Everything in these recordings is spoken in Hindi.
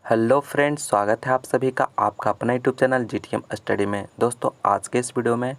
हेलो फ्रेंड्स, स्वागत है आप सभी का आपका अपना यूट्यूब चैनल जीटीएम स्टडी में। दोस्तों, आज के इस वीडियो में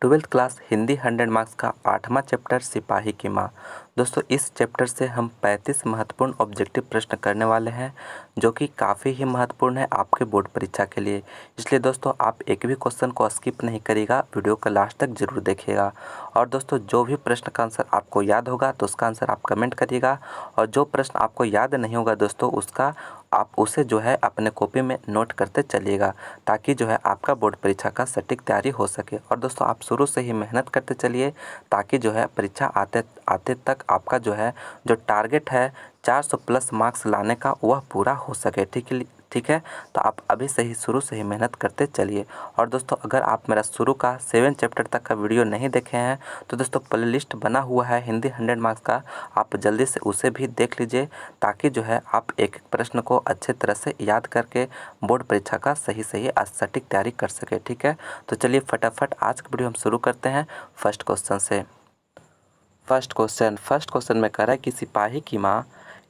12th क्लास हिंदी 100 मार्क्स का 8वां चैप्टर सिपाही की माँ। दोस्तों, इस चैप्टर से हम 35 महत्वपूर्ण ऑब्जेक्टिव प्रश्न करने वाले हैं जो कि काफ़ी ही महत्वपूर्ण है आपके बोर्ड परीक्षा के लिए। इसलिए दोस्तों, आप एक भी क्वेश्चन को स्किप नहीं करिएगा, वीडियो का लास्ट तक जरूर देखिएगा। और दोस्तों, जो भी प्रश्न का आंसर आपको याद होगा तो उसका आंसर आप कमेंट करिएगा, और जो प्रश्न आपको याद नहीं होगा दोस्तों उसका आप उसे जो है अपने कॉपी में नोट करते चलिएगा, ताकि जो है आपका बोर्ड परीक्षा का सटीक तैयारी हो सके। और दोस्तों, आप शुरू से ही मेहनत करते चलिए, ताकि जो है परीक्षा आते आते तक आपका जो है जो टारगेट है 400 प्लस मार्क्स लाने का वह पूरा हो सके। ठीक है। तो आप अभी से ही शुरू से ही मेहनत करते चलिए। और दोस्तों, अगर आप मेरा शुरू का 7 चैप्टर तक का वीडियो नहीं देखे हैं तो दोस्तों प्ले लिस्ट बना हुआ है हिंदी 100 मार्क्स का, आप जल्दी से उसे भी देख लीजिए, ताकि जो है आप एक एक प्रश्न को अच्छे तरह से याद करके बोर्ड परीक्षा का सही सटीक तैयारी कर सके। ठीक है। तो चलिए फटाफट आज का वीडियो हम शुरू करते हैं फर्स्ट क्वेश्चन से। फर्स्ट क्वेश्चन में कह रहा है कि सिपाही की माँ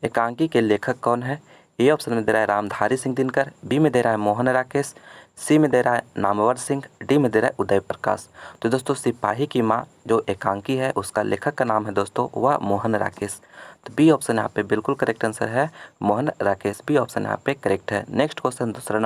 एकांकी के लेखक कौन है। ए ऑप्शन में दे रहा है रामधारी सिंह दिनकर, बी में दे रहा है मोहन राकेश, सी में दे रहा है नामवर सिंह, डी में दे रहा है उदय प्रकाश। तो दोस्तों, सिपाही की माँ जो एकांकी है उसका लेखक का नाम है दोस्तों वह मोहन राकेश। तो बी ऑप्शन यहाँ पे बिल्कुल करेक्ट आंसर है, मोहन राकेश। बी ऑप्शन यहाँ पे करेक्ट है। नेक्स्ट क्वेश्चन दूसरा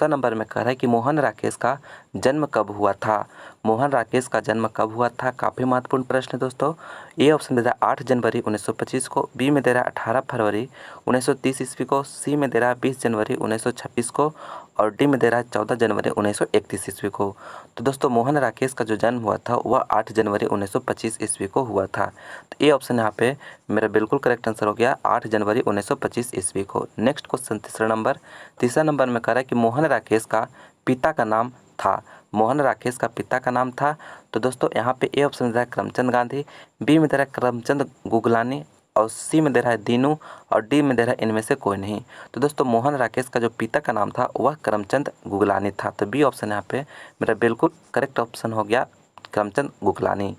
नंबर में कह रहा है कि मोहन राकेश का जन्म कब हुआ था। मोहन राकेश का जन्म कब हुआ था, काफ़ी महत्वपूर्ण प्रश्न है दोस्तों। ए ऑप्शन दे रहा है 8 जनवरी 1925 को, बी में दे रहा है 18 फरवरी 1930 ईस्वी को, सी में दे रहा है 20 जनवरी 1926 को, और डी में दे रहा है 14 जनवरी 1931 ईस्वी को। तो दोस्तों, मोहन राकेश का जो जन्म हुआ था वह 8 जनवरी 1925 ईस्वी को हुआ था। तो ए ऑप्शन यहाँ पे मेरा बिल्कुल करेक्ट आंसर हो गया, 8 जनवरी 1925 ईस्वी को। नेक्स्ट क्वेश्चन तीसरा नंबर में कह रहा है कि मोहन राकेश का पिता का नाम था। मोहन राकेश का पिता का नाम था। तो दोस्तों, यहाँ पे ए ऑप्शन दे रहा है करमचंद गांधी, बी में दे रहा है करमचंद गुगलानी, और सी में दे रहा है दीनू, और डी में दे रहा है इनमें से कोई नहीं। तो दोस्तों, मोहन राकेश का जो पिता का नाम था वह करमचंद गुगलानी था। तो बी ऑप्शन यहाँ पे मेरा बिल्कुल करेक्ट ऑप्शन हो गया, करमचंद गुगलानी।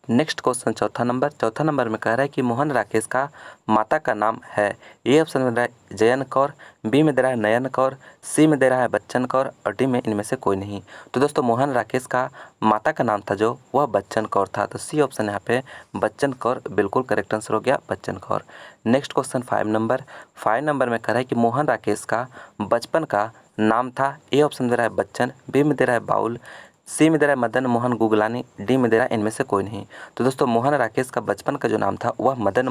नेक्स्ट क्वेश्चन चौथा नंबर में कह रहा है कि मोहन राकेश का माता का नाम है। ए ऑप्शन में दे रहा है जयन कौर, बी में दे रहा है नयन कौर, सी में दे रहा है बच्चन कौर, और डी में इनमें से कोई नहीं। तो दोस्तों, मोहन राकेश का माता का नाम था जो वह बच्चन कौर था। तो सी ऑप्शन यहाँ पे बच्चन कौर बिल्कुल करेक्ट आंसर हो गया, Bachchan Kaur. Next question 5 number में कह रहा है कि मोहन राकेश का बचपन का नाम था। ए ऑप्शन दे रहा है बच्चन, बी में दे रहा है बाउल, सी में दे रहा है मदन मोहन गुगलानी, डी में दे रहा है इनमें से कोई नहीं। तो दोस्तों, मोहन राकेश का बचपन का जो नाम था वह मदन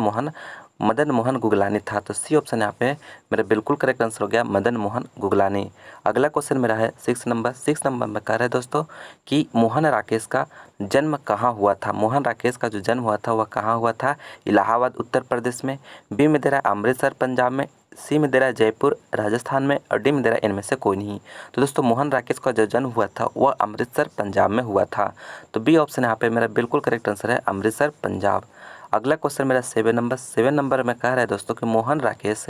मोहन गुगलानी था। तो सी ऑप्शन यहाँ पे मेरा बिल्कुल करेक्ट आंसर हो गया, मदन मोहन गुगलानी। अगला क्वेश्चन मेरा है 6 नंबर में कह रहा है दोस्तों कि मोहन राकेश का जन्म कहाँ हुआ था। मोहन राकेश का जो जन्म हुआ था वह कहाँ हुआ था। इलाहाबाद उत्तर प्रदेश में, बी में दे रहा है अमृतसर पंजाब में, सी में दे रहा है जयपुर राजस्थान में, और डी में दे रहा है इनमें से कोई नहीं। तो दोस्तों, मोहन राकेश का जो जन्म हुआ था वह अमृतसर पंजाब में हुआ था। तो बी ऑप्शन यहाँ पे मेरा बिल्कुल करेक्ट आंसर है, अमृतसर पंजाब। अगला क्वेश्चन मेरा 7 नंबर में कह रहा है दोस्तों कि मोहन राकेश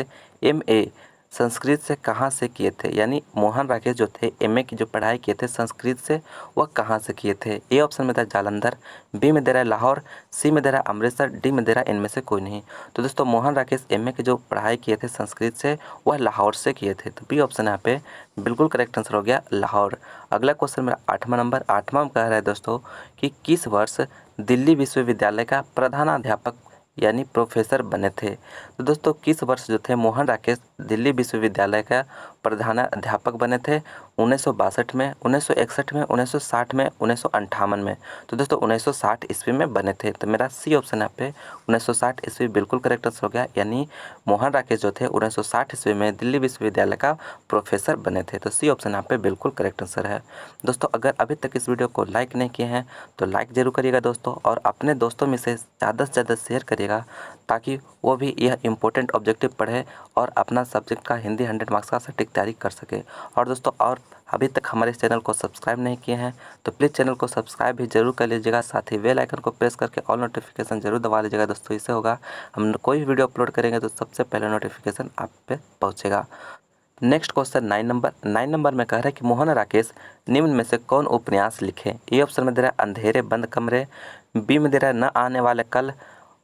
MA संस्कृत से कहाँ से किए थे। यानी मोहन राकेश जो थे MA की जो पढ़ाई किए थे संस्कृत से, वह कहाँ से किए थे। ए ऑप्शन में था जालंधर, बी में दे रहा है लाहौर, सी में दे रहा है अमृतसर, डी में दे रहा है इनमें से कोई नहीं। तो दोस्तों, मोहन राकेश MA की जो पढ़ाई किए थे संस्कृत से वह लाहौर से किए थे। तो बी ऑप्शन यहाँ पे बिल्कुल करेक्ट आंसर हो गया, लाहौर। अगला क्वेश्चन मेरा 8वां में कह रहा है दोस्तों कि किस वर्ष दिल्ली विश्वविद्यालय का प्रधानाध्यापक यानी प्रोफेसर बने थे। तो दोस्तों, किस वर्ष जो थे मोहन राकेश दिल्ली विश्वविद्यालय का प्रधानाध्यापक बने थे। 1962 में, 1961 में, 1960 में, 1958 में। तो दोस्तों, 1960 ईस्वी में बने थे। तो मेरा सी ऑप्शन यहाँ पे 1960 ईस्वी बिल्कुल करेक्ट आंसर हो गया। यानी मोहन राकेश जो थे 1960 ईस्वी में दिल्ली विश्वविद्यालय का प्रोफेसर बने थे। तो सी ऑप्शन यहाँ पे बिल्कुल करेक्ट आंसर है। दोस्तों, अगर अभी तक इस वीडियो को लाइक नहीं किए हैं तो लाइक जरूर करिएगा दोस्तों, और अपने दोस्तों में से ज़्यादा से ज़्यादा शेयर करिएगा, ताकि वो भी यह इंपॉर्टेंट ऑब्जेक्टिव पढ़े और अपना सब्जेक्ट का हिंदी 100 मार्क्स का सटीक तैयारी कर सके। और दोस्तों, और अभी तक हमारे इस चैनल को सब्सक्राइब नहीं किए हैं तो प्लीज़ चैनल को सब्सक्राइब भी जरूर कर लीजिएगा। साथ ही बेल आइकन को प्रेस करके ऑल नोटिफिकेशन जरूर दबा लीजिएगा दोस्तों। इससे होगा हम कोई भी वीडियो अपलोड करेंगे तो सबसे पहले नोटिफिकेशन आप पे पहुँचेगा। नेक्स्ट क्वेश्चन 9 नंबर में कह रहा है कि मोहन राकेश निम्न में से कौन उपन्यास लिखे। ए ऑप्शन में दे रहा है अंधेरे बंद कमरे, बी में दे रहा है न आने वाले कल,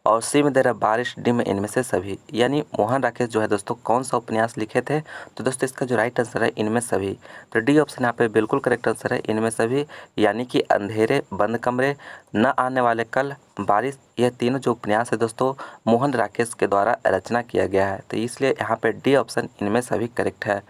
और सी में दे रहा है बारिश, डी में इनमें से सभी। यानी मोहन राकेश जो है दोस्तों कौन सा उपन्यास लिखे थे, तो दोस्तों इसका जो राइट आंसर है इनमें सभी। तो डी ऑप्शन यहाँ पे बिल्कुल करेक्ट आंसर है, इनमें सभी। यानी कि अंधेरे, बंद कमरे, न आने वाले कल, बारिश, यह तीनों जो उपन्यास है दोस्तों मोहन राकेश के द्वारा रचना किया गया है। तो इसलिए यहाँ पे डी ऑप्शन इनमें सभी करेक्ट है।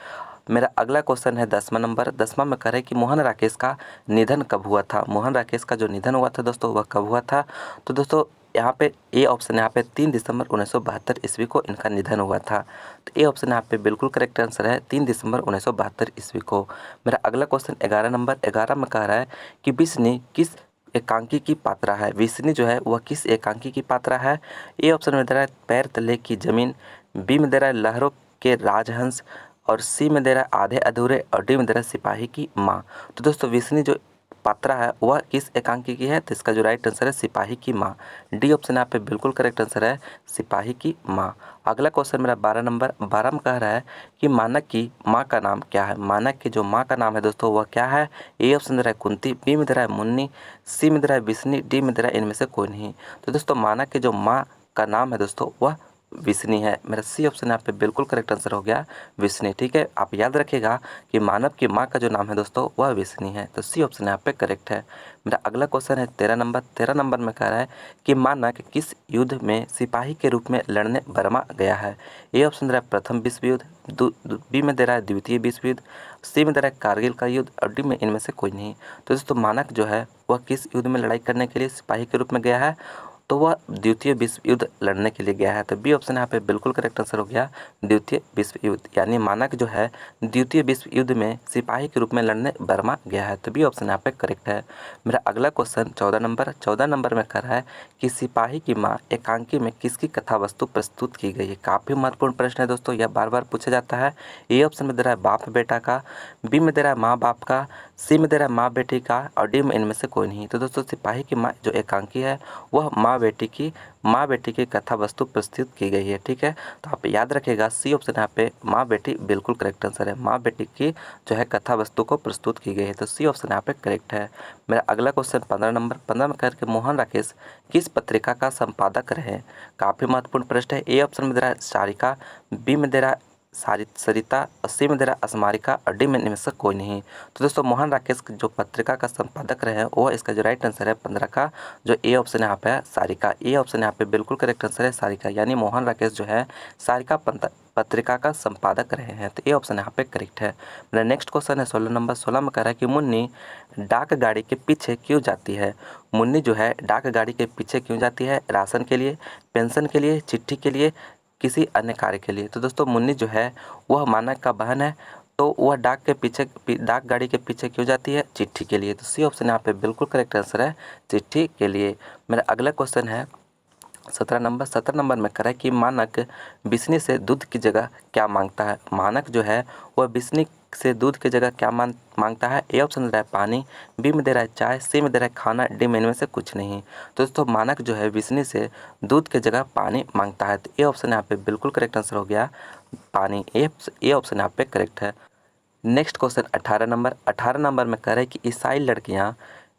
मेरा अगला क्वेश्चन है 10वां नंबर। 10वां में कह रहे कि मोहन राकेश का निधन कब हुआ था। मोहन राकेश का जो निधन हुआ था दोस्तों वह कब हुआ था, तो दोस्तों यहाँ पे ए ऑप्शन यहाँ पे 3 दिसंबर 1972 ईस्वी को इनका निधन हुआ था। तो ए ऑप्शन यहाँ पे बिल्कुल करेक्ट आंसर है, 3 दिसंबर 1972 ईस्वी को। मेरा अगला क्वेश्चन 11 नंबर। 11 में कह रहा है कि विष्णु किस एकांकी की पात्रा है। विष्णु जो है वह किस एकांकी की पात्रा है। ए ऑप्शन में दे रहा है पैर तले की जमीन, बी में दे रहा है लहरों के राजहंस, और सी में दे रहा है आधे अधूरे, और डी में दे रहा है सिपाही की माँ। तो दोस्तों विष्णु जो पात्रा है वह किस एकांकी की है, तो इसका जो राइट आंसर है सिपाही की माँ। डी ऑप्शन यहाँ पे बिल्कुल करेक्ट आंसर है, सिपाही की माँ। अगला क्वेश्चन मेरा 12 नंबर। 12 में कह रहा है कि मानक की माँ का नाम क्या है। मानक की जो माँ का नाम है दोस्तों वह क्या है। ए ऑप्शन दे रहा है कुंती, बी में दे रहा है मुन्नी, सी में दे रहा है विष्णु, डी में दे रहा है इनमें से कोई नहीं। तो दोस्तों मानक की जो माँ का नाम है दोस्तों वह विष्णु है। मेरा सी ऑप्शन यहाँ पे बिल्कुल करेक्ट आंसर हो गया विष्णु। ठीक है, आप याद रखिएगा कि मानव की माँ का जो नाम है दोस्तों वह विष्णु है। तो सी ऑप्शन यहाँ पे करेक्ट है। मेरा अगला क्वेश्चन है 13 नंबर। 13 नंबर में कह रहा है कि मानक किस युद्ध में सिपाही के रूप में लड़ने बर्मा गया है। ए ऑप्शन दे रहा है प्रथम विश्व युद्ध, बी में दे रहा है द्वितीय विश्व युद्ध, सी में दे रहा है कारगिल का युद्ध, और डी में इनमें से कोई नहीं। तो दोस्तों मानक जो है वह किस युद्ध में लड़ाई करने के लिए सिपाही के रूप में गया है, तो वह द्वितीय विश्व युद्ध लड़ने के लिए गया है। तो बी ऑप्शन यहाँ पे बिल्कुल करेक्ट आंसर हो गया द्वितीय विश्व युद्ध। यानी मानक जो है द्वितीय विश्व युद्ध में सिपाही के रूप में लड़ने बर्मा गया है। तो बी ऑप्शन यहाँ पे करेक्ट है। मेरा अगला क्वेश्चन 14 नंबर। 14 नंबर में कह रहा है कि सिपाही की माँ एकांकी में किसकी कथा वस्तु प्रस्तुत की गई है। काफ़ी महत्वपूर्ण प्रश्न है दोस्तों, यह बार बार पूछा जाता है। ए ऑप्शन में दे रहा है बाप बेटा का, बी में दे रहा है माँ बाप का, सी में दे रहा है माँ बेटी का, और डी में इनमें से कोई नहीं। तो दोस्तों सिपाही की माँ जो एकांकी है वह माँ बेटी की कथा वस्तु प्रस्तुत की गई है। ठीक है, तो आप याद रखिएगा सी ऑप्शन यहाँ पे माँ बेटी बिल्कुल करेक्ट आंसर है। माँ बेटी की जो है कथा वस्तु को प्रस्तुत की गई है। तो सी ऑप्शन यहाँ पे करेक्ट है। मेरा अगला क्वेश्चन 15 नंबर। 15 में करके मोहन राकेश किस पत्रिका का संपादक रहे। काफ़ी महत्वपूर्ण प्रश्न है। ए ऑप्शन में दे रहा है सारिका, बी में दे रहा है सरिता, और सी में दे रहा है असमारिका, और डी में इनमें से कोई नहीं। तो दोस्तों मोहन राकेश जो पत्रिका का संपादक रहे हैं वह इसका जो राइट आंसर है 15 का जो ए ऑप्शन यहाँ पे है सारिका। ए ऑप्शन यहाँ पे बिल्कुल करेक्ट आंसर है सारिका। यानी मोहन राकेश जो है सारिका पत्रिका का संपादक रहे हैं। तो ए ऑप्शन यहाँ पे करेक्ट है। मेरा नेक्स्ट क्वेश्चन है 16 नंबर। 16 में कह रहा है कि मुन्नी डाक गाड़ी के पीछे क्यों जाती है। मुन्नी जो है डाक गाड़ी के पीछे क्यों जाती है। राशन के लिए, पेंशन के लिए, चिट्ठी के लिए, किसी अन्य कार्य के लिए। तो दोस्तों मुन्नी जो है वह मानक का बहन है, तो वह डाक गाड़ी के पीछे क्यों जाती है, चिट्ठी के लिए। तो सी ऑप्शन यहाँ पे बिल्कुल करेक्ट आंसर है चिट्ठी के लिए। मेरा अगला क्वेश्चन है 17 नंबर। 17 नंबर में कह रहा है कि मानक बिस्नी से दूध की जगह क्या मांगता है। मानक जो है वह बिस्नी से दूध की जगह क्या मांगता है। ए ऑप्शन दे रहा है पानी, बी में दे रहा है चाय, सी में दे रहा है खाना, डी में इनमें से कुछ नहीं। तो दोस्तों मानक जो है बिस्नी से दूध की जगह पानी मांगता है। तो ए ऑप्शन यहाँ पे बिल्कुल करेक्ट आंसर हो गया पानी। ए ऑप्शन यहाँ पे करेक्ट है। Next question 18 number. 18 नंबर में कह रहे हैं कि ईसाई लड़कियां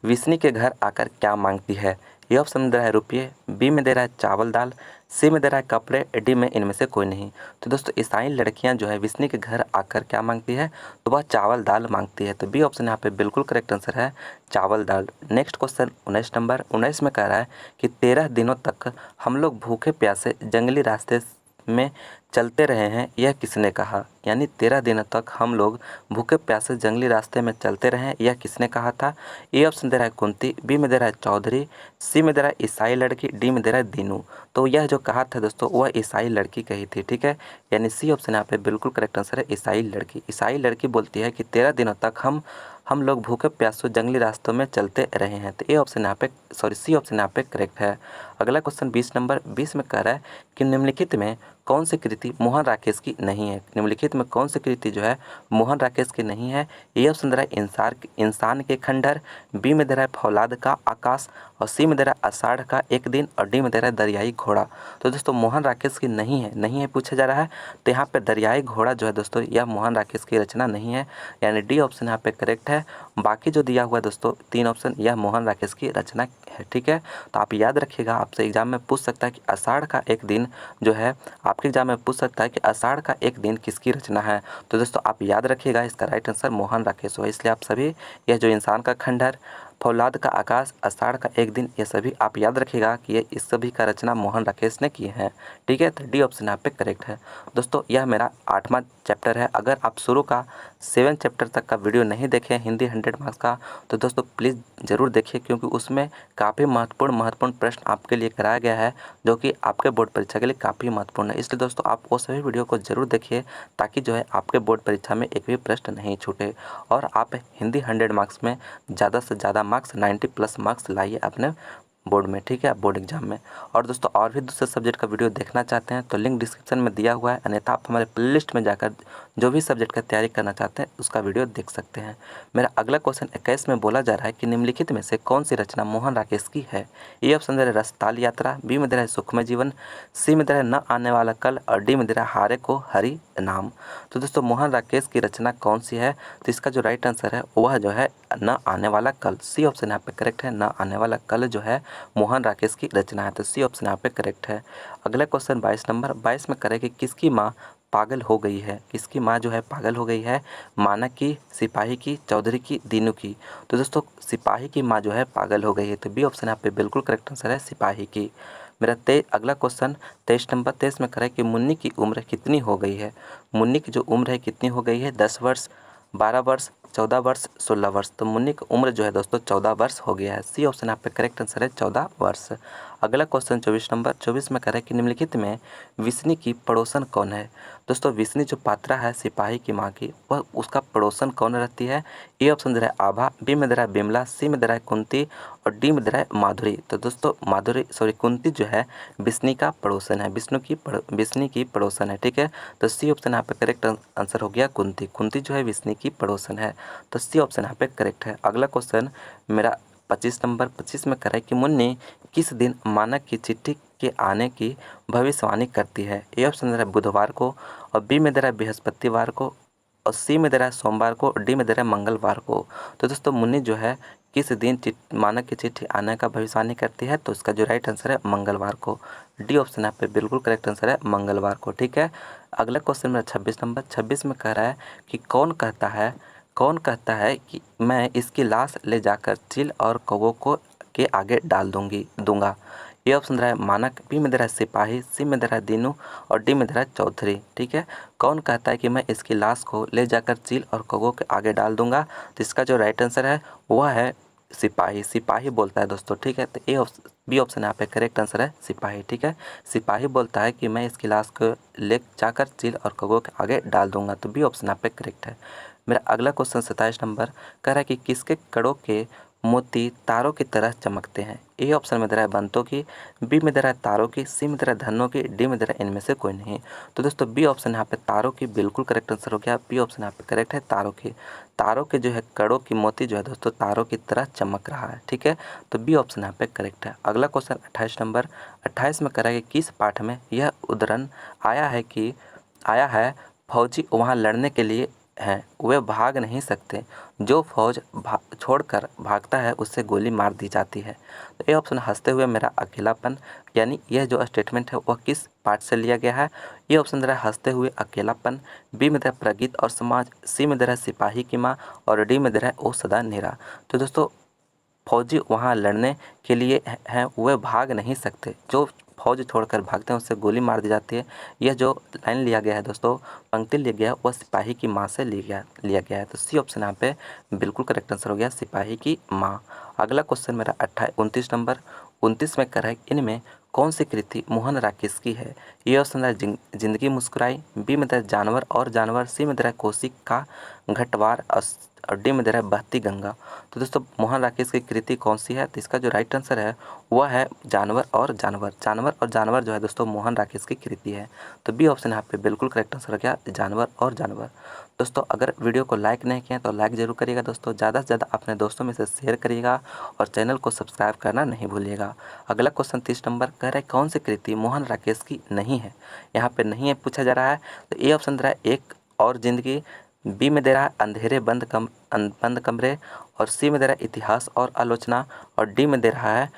विष्णु के घर आकर क्या मांगती है। ये ऑप्शन दे रहा है रुपये, बी में दे रहा है चावल दाल, सी में दे रहा है कपड़े, डी में इनमें से कोई नहीं। तो दोस्तों ईसाई लड़कियां जो है विष्णु के घर आकर क्या मांगती है, तो वह चावल दाल मांगती है। तो बी ऑप्शन यहाँ पे बिल्कुल करेक्ट आंसर है चावल दाल। Next question 19 number. 19 में कह रहा है कि 13 दिनों तक हम लोग भूखे प्यासे जंगली रास्ते में चलते रहे हैं, यह किसने कहा। यानी 13 दिनों तक हम लोग भूखे प्यासे जंगली रास्ते में चलते रहे हैं, यह किसने कहा था। ए ऑप्शन दे रहा है कुंती, बी में दे रहा है चौधरी, सी में दे रहा है ईसाई लड़की, डी में दे रहा है दीनू। तो यह जो कहा था दोस्तों वह ईसाई लड़की कही थी। ठीक है, यानी सी ऑप्शन यहाँ पे बिल्कुल करेक्ट आंसर है ईसाई लड़की। ईसाई लड़की बोलती है कि 13 दिनों तक हम लोग भूखे प्यासों जंगली रास्तों में चलते रहे हैं। तो ए ऑप्शन यहाँ पे सी ऑप्शन यहाँ पे करेक्ट है। अगला क्वेश्चन 20 नंबर। 20 में कह रहा है कि निम्नलिखित में कौन सी कृति मोहन राकेश की नहीं है। निम्नलिखित में कौन सी कृति जो है मोहन राकेश की नहीं है। ए ऑप्शन दे रहा है इंसान के खंडहर, बी में दे रहा है फौलाद का आकाश, और सी में दे रहा है आषाढ़ का एक दिन, और डी में दे रहा है दरियाई घोड़ा। तो दोस्तों मोहन राकेश की नहीं है पूछा जा रहा है। तो यहाँ पे दरियाई घोड़ा जो है दोस्तों यह मोहन राकेश की रचना नहीं है। यानी डी ऑप्शन यहाँ पे करेक्ट है बाकी जो दिया हुआ है दोस्तों 3 ऑप्शन, यह मोहन राकेश की रचना है। ठीक है, तो आप याद रखिएगा, आपसे एग्जाम में पूछ सकता है कि आषाढ़ का एक दिन जो है, आपके एग्जाम में पूछ सकता है कि आषाढ़ का एक दिन किसकी रचना है। तो दोस्तों आप याद रखिएगा, इसका राइट आंसर मोहन राकेश है। इसलिए आप सभी यह जो इंसान का खंडहर, फौलाद का आकाश, आषाढ़ का एक दिन, ये सभी आप याद रखिएगा कि ये इस सभी का रचना मोहन राकेश ने की है। ठीक है, तो डी ऑप्शन यहाँ पे करेक्ट है। दोस्तों यह मेरा 8वां चैप्टर है। अगर आप शुरू का 7 चैप्टर तक का वीडियो नहीं देखे हिंदी 100 मार्क्स का, तो दोस्तों प्लीज़ ज़रूर देखिए, क्योंकि उसमें काफ़ी महत्वपूर्ण प्रश्न आपके लिए कराया गया है, जो कि आपके बोर्ड परीक्षा के लिए काफ़ी महत्वपूर्ण है। इसलिए दोस्तों आप वो सभी वीडियो को ज़रूर देखिए, ताकि जो है आपके बोर्ड परीक्षा में एक भी प्रश्न नहीं छूटे और आप हिंदी 100 मार्क्स में ज़्यादा से ज़्यादा मार्क्स 90+ मार्क्स लाइए अपने बोर्ड में। ठीक है, बोर्ड एग्जाम में। और दोस्तों और भी दूसरे सब्जेक्ट का वीडियो देखना चाहते हैं तो लिंक डिस्क्रिप्शन में दिया हुआ है, अन्यथा आप हमारे प्लेलिस्ट में जाकर जो भी सब्जेक्ट का तैयारी करना चाहते हैं उसका वीडियो देख सकते हैं। मेरा अगला क्वेश्चन 21 में बोला जा रहा है कि निम्नलिखित में से कौन सी रचना मोहन राकेश की है। ए ऑप्शन दे रहा है रसताल यात्रा, बी में दे रहा है सुखमय जीवन, सी में दे रहा है न आने वाला कल और डी में दे रहा है हारे को हरि नाम। तो दोस्तों मोहन राकेश की रचना कौन सी है, तो इसका जो राइट आंसर है वह जो है न आने वाला कल। सी ऑप्शन यहाँ पे करेक्ट है, न आने वाला कल जो है मोहन राकेश की रचना है। तो सी ऑप्शन यहाँ पे करेक्ट है। अगला क्वेश्चन 22 नंबर 22 में करें कि किसकी माँ पागल हो गई है। किसकी माँ जो है पागल हो गई है, मानक की, सिपाही की, चौधरी की, दीनू की। तो दोस्तों सिपाही की माँ जो है पागल हो गई है। तो बी ऑप्शन यहाँ पे बिल्कुल करेक्ट आंसर है, सिपाही की। मेरा अगला क्वेश्चन 23 नंबर 23 में करें कि मुन्नी की उम्र कितनी हो गई है। मुन्नी की जो उम्र है कितनी हो गई है, 10 वर्ष, 12 वर्ष, 14 वर्ष, 16 वर्ष। तो मुन्नी की उम्र जो है दोस्तों 14 वर्ष हो गया है। सी ऑप्शन यहाँ पे करेक्ट आंसर है 14 वर्ष। अगला क्वेश्चन 24 नंबर 24 में करें कि निम्नलिखित में विष्णु की पड़ोसन कौन है। दोस्तों विष्णु जो पात्रा है सिपाही की माँ की, वह उसका पड़ोसन कौन रहती है। ए ऑप्शन दे रहा है आभा, बी में दे रहा है बिमला, सी में दे रहा है कुंती और डी में दे रहा है माधुरी। तो दोस्तों कुंती जो है विष्णु का पड़ोसन है, विष्णु की पड़ोसन है। ठीक है, तो सी ऑप्शन यहाँ पे करेक्ट आंसर हो गया कुंती। कुंती जो है विष्णु की पड़ोसन है, तो सी ऑप्शन यहाँ पे करेक्ट है। अगला क्वेश्चन मेरा 25 नंबर 25 में करे कि मुन्नी किस दिन मानक की चिट्ठी के आने की भविष्यवाणी करती है। ए ऑप्शन दे रहा है बुधवार को और बी में दे रहा है बृहस्पतिवार को और सी में दे रहा है सोमवार को और डी में दे रहा है मंगलवार को। तो दोस्तों मुन्नी जो है किस दिन मानक की चिट्ठी आने का भविष्यवाणी करती है, तो इसका जो राइट आंसर है मंगलवार को। डी ऑप्शन यहाँ पे बिल्कुल करेक्ट आंसर है मंगलवार को। ठीक है, अगला क्वेश्चन मेरा 26 नंबर 26 में कह रहा है कि कौन कहता है कि मैं इसकी लाश ले जाकर चील और कौवों को के आगे डाल दूंगा। ये ऑप्शन रहा है मानक, बी में दे रहा है सिपाही, सी में दे रहा है दीनू और डी में दे रहा है चौधरी। ठीक है, कौन कहता है कि मैं इसकी लाश को ले जाकर चील और कौवों के आगे डाल दूंगा, तो इसका जो राइट आंसर है वह है सिपाही। सिपाही बोलता है दोस्तों। ठीक है, तो बी ऑप्शन यहाँ पे करेक्ट आंसर है सिपाही। ठीक है, सिपाही बोलता है कि मैं इसकी लाश को ले जाकर चील और कौवों के आगे डाल दूंगा। तो बी ऑप्शन यहाँ पे करेक्ट है। मेरा अगला क्वेश्चन 27 नंबर कह रहा है कि किसके कड़ों के मोती तारों की तरह चमकते हैं। ए ऑप्शन में दे रहा है बंतों की, बी में दे रहा है तारों की, सी में दे रहा है धनों की, डी में दे रहा है इनमें से कोई नहीं। तो दोस्तों बी ऑप्शन यहाँ पे तारों की बिल्कुल करेक्ट आंसर हो गया। बी ऑप्शन यहाँ पे करेक्ट है तारों की। तारों के जो है कड़ों की मोती जो है दोस्तों तारों की तरह चमक रहा है। ठीक है, तो बी ऑप्शन यहाँ पे करेक्ट है। अगला क्वेश्चन 28 नंबर 28 में करेंगे किस पाठ में यह उदाहरण आया है फौजी वहाँ लड़ने के लिए हैं, वे भाग नहीं सकते, जो फौज छोड़कर भागता है उससे गोली मार दी जाती है। तो ये ऑप्शन हंसते हुए मेरा अकेलापन, यानी यह जो स्टेटमेंट है वह किस पाठ से लिया गया है। ये ऑप्शन दे रहा है हंसते हुए अकेलापन, बी में दे रहा है प्रगीत और समाज, सी में दे रहा है सिपाही की माँ और डी में दे रहा है ओ सदा नेरा। तो दोस्तों फौजी वहाँ लड़ने के लिए हैं, वे भाग नहीं सकते, जो फौज छोड़कर भागते हैं उससे गोली मार दी जाती है। यह जो लाइन लिया गया है दोस्तों, पंक्ति लिया गया है, वह सिपाही की माँ से लिया गया है। तो सी ऑप्शन यहाँ पे बिल्कुल करेक्ट आंसर हो गया, सिपाही की माँ। अगला क्वेश्चन मेरा 29 नंबर 29 में कर है इनमें कौन सी कृति मोहन राकेश की है। ये ऑप्शन है जिंदगी मुस्कुराई, बी में दे रहा है जानवर और जानवर, सी में दे रहा है कोशिक का घटवार और डी में दे रहा है बहती गंगा। तो दोस्तों मोहन राकेश की कृति कौन सी है, तो इसका जो राइट आंसर है वह है जानवर और जानवर। जानवर और जानवर जो है दोस्तों मोहन राकेश की कृति है। तो बी ऑप्शन यहाँ पे बिल्कुल करेक्ट आंसर हो गया, जानवर और जानवर। दोस्तों अगर वीडियो को लाइक नहीं किया तो लाइक ज़रूर करिएगा दोस्तों, ज़्यादा से ज़्यादा अपने दोस्तों में से शेयर करिएगा और चैनल को सब्सक्राइब करना नहीं भूलिएगा। अगला क्वेश्चन 30 नंबर कह रहा है कौन सी कृति मोहन राकेश की नहीं है। यहाँ पे नहीं है पूछा जा रहा है, तो ए ऑप्शन दे रहा है एक और जिंदगी, बी में दे रहा है अंधेरे बंद कमरे, और सी में दे रहा है इतिहास और आलोचना, और डी में दे रहा है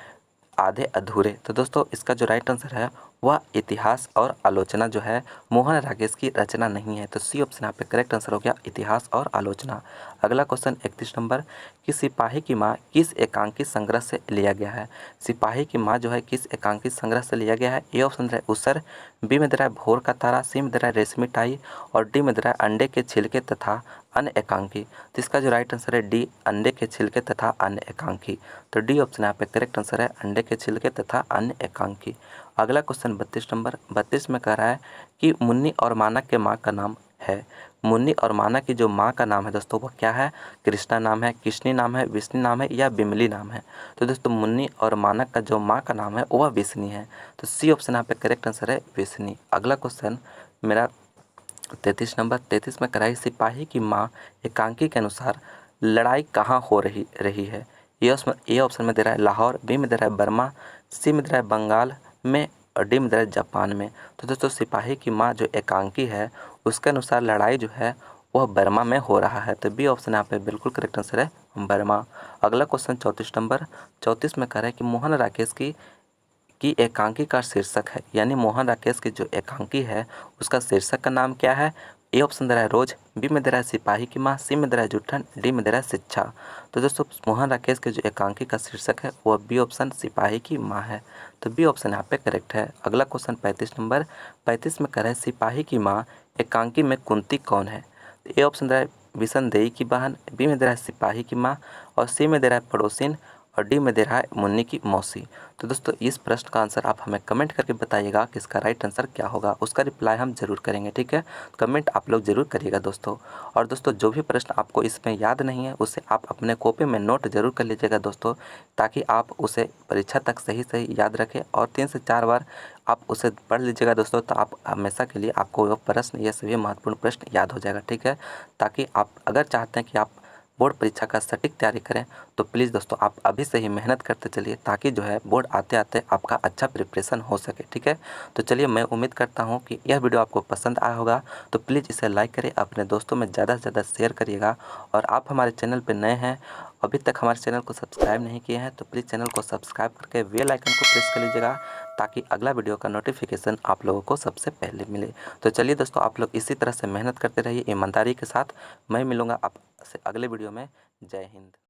आधे अधूरे। तो दोस्तों इसका जो राइट आंसर है वह इतिहास और आलोचना जो है मोहन राकेश की रचना नहीं है। तो सी ऑप्शन यहाँ पे करेक्ट आंसर हो गया, इतिहास और आलोचना। अगला क्वेश्चन 31 नंबर, कि सिपाही की माँ किस एकांकी संग्रह से लिया गया है। सिपाही की माँ जो है किस एकांकी संग्रह से लिया गया है। ए ऑप्शन है उसर, बी में दे रहा है भोर का तारा, सी में दे रहा है रेशमी टाई, और डी में दे रहा है अंडे के छिलके तथा अन्य एकांकी। तो इसका जो राइट आंसर है डी, अंडे के छिलके तथा अन्य एकांकी। तो डी ऑप्शन यहाँ पे करेक्ट आंसर है, अंडे के छिलके तथा अन्य एकांकी। अगला क्वेश्चन 32 नंबर, 32 में कह रहा है कि मुन्नी और मानक के माँ का नाम है। मुन्नी और मानक की जो माँ का नाम है दोस्तों वह क्या है। कृष्णा नाम है, किशनी नाम है, विष्णु नाम है, या बिमली नाम है। तो दोस्तों मुन्नी और मानक का जो माँ का नाम है वह विष्णु है। तो सी ऑप्शन यहाँ पे करेक्ट आंसर है विष्णु। अगला क्वेश्चन मेरा 33 नंबर, 33 में कराई सिपाही की माँ एकांकी के अनुसार लड़ाई कहाँ हो रही है। ए ऑप्शन में दे रहा है लाहौर, बी में दे रहा है बर्मा, सी में दे रहा है बंगाल में, और डी में दे रहा है जापान में। तो दोस्तों सिपाही की माँ जो एकांकी है उसके अनुसार लड़ाई जो है वह बर्मा में हो रहा है। तो बी ऑप्शन यहाँ पे बिल्कुल करेक्ट आंसर है बर्मा। अगला क्वेश्चन 34 नंबर, 34 में कह रहा है कि मोहन राकेश की एकांकी का शीर्षक है, यानी मोहन राकेश की जो एकांकी है उसका शीर्षक का नाम क्या है। ए ऑप्शन दे रहा है रोज, बी में दे रहा है सिपाही की माँ, सी में दे रहा है जूठन, डी में दे रहा है शिक्षा। तो दोस्तों मोहन राकेश के जो एकांकी का शीर्षक है वह बी ऑप्शन सिपाही की माँ है। तो बी ऑप्शन यहाँ पे करेक्ट है। अगला क्वेश्चन 35 नंबर, 35 में कह रहा है सिपाही की माँ एकांकी में कुंती कौन है। तो ए ऑप्शन दे रहा है विसनदेई की बहन, बी में दे रहा है सिपाही की माँ, और सी में दे रहा है पड़ोसिन, और डी में दे रहा है मुन्नी की मौसी। तो दोस्तों इस प्रश्न का आंसर आप हमें कमेंट करके बताइएगा कि इसका राइट आंसर क्या होगा, उसका रिप्लाई हम जरूर करेंगे। ठीक है, कमेंट आप लोग जरूर करिएगा दोस्तों। और दोस्तों जो भी प्रश्न आपको इसमें याद नहीं है उसे आप अपने कॉपी में नोट जरूर कर लीजिएगा दोस्तों, ताकि आप उसे परीक्षा तक सही सही याद रखें, और 3 से 4 बार आप उसे पढ़ लीजिएगा दोस्तों। तो आप हमेशा के लिए आपको वह प्रश्न, ये सभी महत्वपूर्ण प्रश्न याद हो जाएगा। ठीक है, ताकि आप अगर चाहते हैं कि आप बोर्ड परीक्षा का सटीक तैयारी करें तो प्लीज़ दोस्तों आप अभी से ही मेहनत करते चलिए, ताकि जो है बोर्ड आते आते आपका अच्छा प्रिपरेशन हो सके। ठीक है, तो चलिए मैं उम्मीद करता हूँ कि यह वीडियो आपको पसंद आया होगा। तो प्लीज़ इसे लाइक करें, अपने दोस्तों में ज़्यादा से ज़्यादा शेयर करिएगा। और आप हमारे चैनल पर नए हैं, अभी तक हमारे चैनल को सब्सक्राइब नहीं किए हैं, तो प्लीज़ चैनल को सब्सक्राइब करके बेल आइकन को प्रेस कर लीजिएगा, ताकि अगला वीडियो का नोटिफिकेशन आप लोगों को सबसे पहले मिले। तो चलिए दोस्तों आप लोग इसी तरह से मेहनत करते रहिए ईमानदारी के साथ। मैं मिलूँगा आपसे अगले वीडियो में। जय हिंद।